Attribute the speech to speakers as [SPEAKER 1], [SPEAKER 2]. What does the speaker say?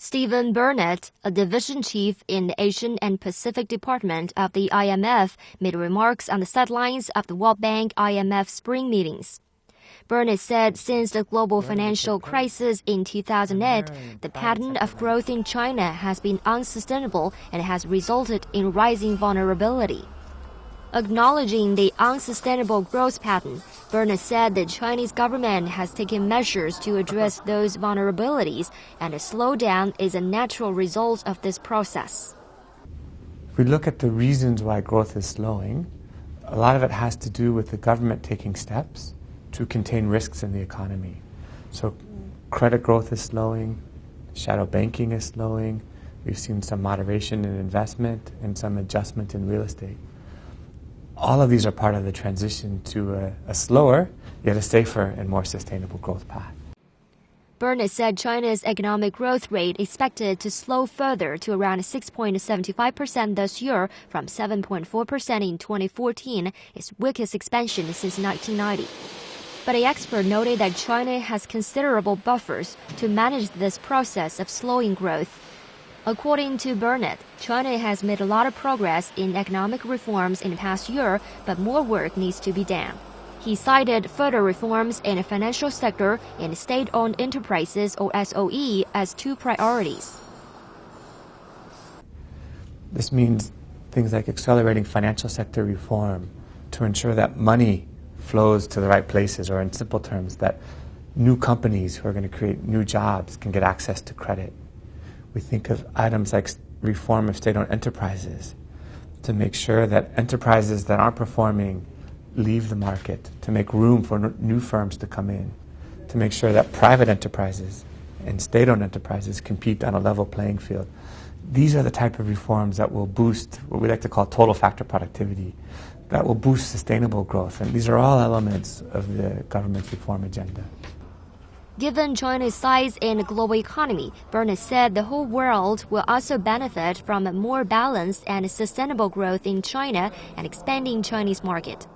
[SPEAKER 1] Stephen Barnett, a division chief in the Asian and Pacific Department of the IMF, made remarks on the sidelines of the World Bank IMF spring meetings. Barnett said since the global financial crisis in 2008, the pattern of growth in China has been unsustainable and has resulted in rising vulnerability. Acknowledging the unsustainable growth pattern, Barnett said the Chinese government has taken measures to address those vulnerabilities, and a slowdown is a natural result of this process.
[SPEAKER 2] If we look at the reasons why growth is slowing, a lot of it has to do with the government taking steps to contain risks in the economy. So credit growth is slowing, shadow banking is slowing, we've seen some moderation in investment and some adjustment in real estate. All of these are part of the transition to a slower, yet a safer and more sustainable growth path.
[SPEAKER 1] Barnett said China's economic growth rate expected to slow further to around 6.75% this year from 7.4% in 2014, its weakest expansion since 1990. But the expert noted that China has considerable buffers to manage this process of slowing growth. According to Barnett, China has made a lot of progress in economic reforms in the past year, but more work needs to be done. He cited further reforms in the financial sector and state-owned enterprises, or SOE, as two priorities.
[SPEAKER 2] This means things like accelerating financial sector reform to ensure that money flows to the right places, or in simple terms, that new companies who are going to create new jobs can get access to credit. We think of items like reform of state-owned enterprises to make sure that enterprises that aren't performing leave the market, to make room for new firms to come in, to make sure that private enterprises and state-owned enterprises compete on a level playing field. These are the type of reforms that will boost what we like to call total factor productivity, that will boost sustainable growth. And these are all elements of the government's reform agenda.
[SPEAKER 1] Given China's size in the global economy, Barnett said the whole world will also benefit from a more balanced and sustainable growth in China and expanding Chinese market.